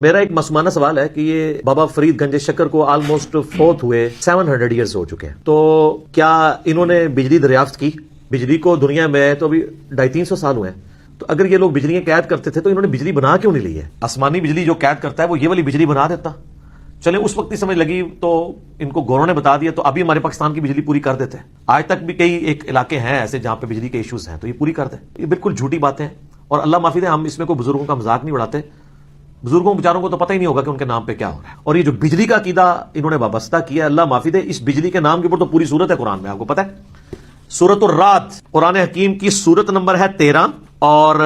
میرا ایک مسمانہ سوال ہے کہ یہ بابا فرید گنج شکر کو آلموسٹ فوت ہوئے 700 ایئرز ہو چکے ہیں، تو کیا انہوں نے بجلی دریافت کی؟ بجلی کو دنیا میں تو ابھی 250-300 سال ہوئے ہیں، تو اگر یہ لوگ بجلیاں قید کرتے تھے تو انہوں نے بجلی بنا کیوں نہیں لی ہے؟ آسمانی بجلی جو قید کرتا ہے وہ یہ والی بجلی بنا دیتا، چلے اس وقت ہی سمجھ لگی تو ان کو گوروں نے بتا دیا تو ابھی ہمارے پاکستان کی بجلی پوری کر دیتے ہیں۔ آج تک بھی کئی ایک علاقے ہیں ایسے جہاں پہ بجلی کے ایشوز ہیں تو یہ پوری کر دیں۔ یہ بالکل جھوٹی باتیں ہیں اور اللہ معافی دے، ہم اس میں کوئی بزرگوں کا مذاق نہیں اڑاتے، بزرگوں بیچاروں کو تو پتہ ہی نہیں ہوگا کہ ان کے نام پہ کیا ہو رہا ہے، اور یہ جو بجلی کا عقیدہ انہوں نے وابستہ کیا ہے، اللہ معافی دے، اس بجلی کے نام کے اوپر تو پوری سورت ہے قرآن میں، آپ کو پتہ ہے سورۃ الرعد قرآن حکیم کی سورت نمبر ہے 13 اور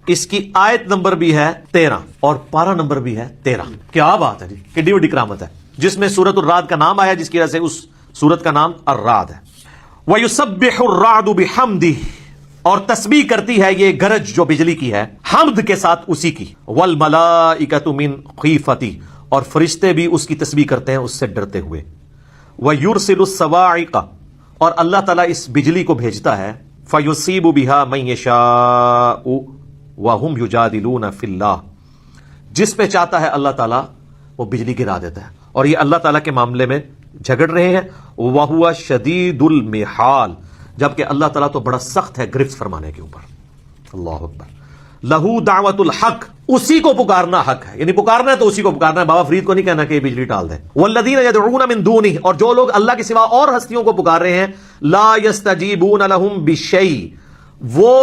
اس کی آیت نمبر بھی ہے 13 اور پارہ نمبر بھی ہے 13۔ کیا بات ہے جی، کڈی بڑی کرامت ہے، جس میں سورۃ الرعد کا نام آیا جس کی وجہ سے اس سورت کا نام الرعد ہے۔ وَيُسَبِّحُ الرَّعْدُ بِحَمْدِهِ، اور تسبیح کرتی ہے یہ گرج جو بجلی کی ہے حمد کے ساتھ اسی کی، والملائکۃ من خیفته، اور فرشتے بھی اس کی تسبیح کرتے ہیں اس سے ڈرتے ہوئے۔ وَيُرْسِلُ الصَّوَاعِقَ، اور اللہ تعالیٰ اس بجلی کو بھیجتا ہے، فَيُصِيبُ بِهَا مَن يَشَاءُ وَهُمْ يُجَادِلُونَ فِي اللَّهِ، جس پہ چاہتا ہے اللہ تعالیٰ وہ بجلی گرا دیتا ہے، اور یہ اللہ تعالیٰ کے معاملے میں جھگڑ رہے ہیں۔ وَهُوَ شَدِيدُ الْمِحَالِ، جبکہ اللہ تعالیٰ تو بڑا سخت ہے گرفت فرمانے کے اوپر۔ اللہ اکبر۔ لہو دعوت الحق، اسی کو پکارنا حق ہے، یعنی پکارنا ہے تو اسی کو پکارنا ہے، بابا فرید کو نہیں کہنا کہ یہ بجلی ٹال دیں۔ والذین یدعون من دونہ، اور جو لوگ اللہ کے سوا اور ہستیوں کو پکار رہے ہیں، لا یستجیبون لہم بشیء، وہ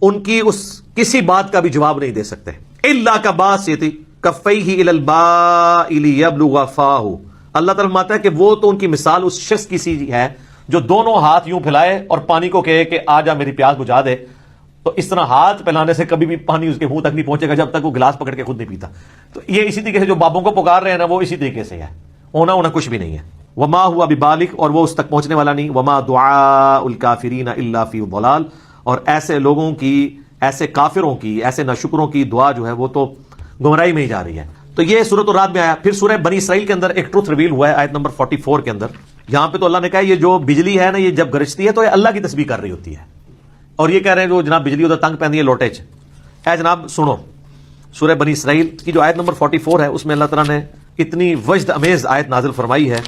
ان کی اس کسی بات کا بھی جواب نہیں دے سکتے، الا کباسط کفیہ الی الماء لیبلغ فاہ، اللہ تعالیٰ فرماتا ہے کہ وہ تو ان کی مثال اس شخص کی سی ہے جو دونوں ہاتھ یوں پھیلائے اور پانی کو کہے کہ آ جا میری پیاس بجھا دے، تو اس طرح ہاتھ پھیلانے سے کبھی بھی پانی اس کے منہ تک نہیں پہنچے گا جب تک وہ گلاس پکڑ کے خود نہیں پیتا۔ تو یہ اسی طریقے سے جو بابوں کو پکار رہے ہیں نا، وہ اسی طریقے سے ہے، ہونا کچھ بھی نہیں ہے۔ وما ہوا ببالغ، اور وہ اس تک پہنچنے والا نہیں۔ وما دعاء الکافرین الا فی ضلال، اور ایسے لوگوں کی، ایسے کافروں کی، ایسے ناشکروں کی دعا جو ہے وہ تو گمراہی میں ہی جا رہی ہے۔ تو یہ سورۃ الرعد میں آیا۔ پھر سورہ بنی اسرائیل کے اندر ایک ٹروتھ ریویل ہوا ہے آیت نمبر 44 کے اندر، یہاں پہ تو اللہ نے کہا یہ جو بجلی ہے نا، یہ جب گرجتی ہے تو یہ اللہ کی تسبیح کر رہی ہوتی ہے، اور یہ کہہ رہے ہیں جو جناب بجلی ادھر تنگ پہنی ہے لوٹے اے جناب سنو، سورہ بنی اسرائیل کی جو آیت نمبر 44 ہے اس میں اللہ تعالیٰ نے اتنی وجد امیز آیت نازل فرمائی ہے،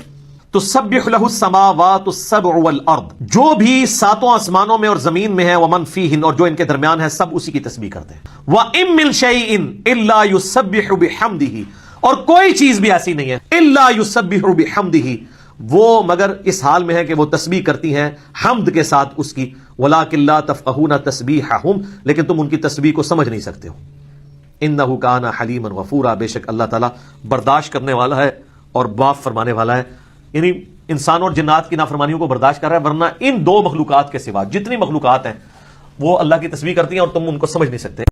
تسبح لہ السماوات السبع والارض، جو بھی ساتوں آسمانوں میں اور زمین میں ہے، ومن فیہن، اور جو ان کے درمیان ہے، سب اسی کی تسبیح کرتے ہیں۔ وَإِن مِّن شَيْءٍ إِلَّا يُسَبِّحُ بِحَمْدِهِ، اور کوئی چیز بھی ایسی نہیں ہے، إِلَّا يُسَبِّحُ بِحَمْدِهِ، وہ مگر اس حال میں ہے کہ وہ تسبیح کرتی ہیں حمد کے ساتھ اس کی، وَلَٰكِن لَّا تَفْقَهُونَ تَسْبِيحَهُمْ، لیکن تم ان کی تسبیح کو سمجھ نہیں سکتے ہو۔ إِنَّهُ كَانَ حَلِيمًا غَفُورًا، بے شک اللہ تعالیٰ برداشت کرنے والا ہے اور معاف فرمانے والا ہے، یعنی انسان اور جنات کی نافرمانیوں کو برداشت کر رہا ہے، ورنہ ان دو مخلوقات کے سوا جتنی مخلوقات ہیں وہ اللہ کی تسبیح کرتی ہیں اور تم ان کو سمجھ نہیں سکتے۔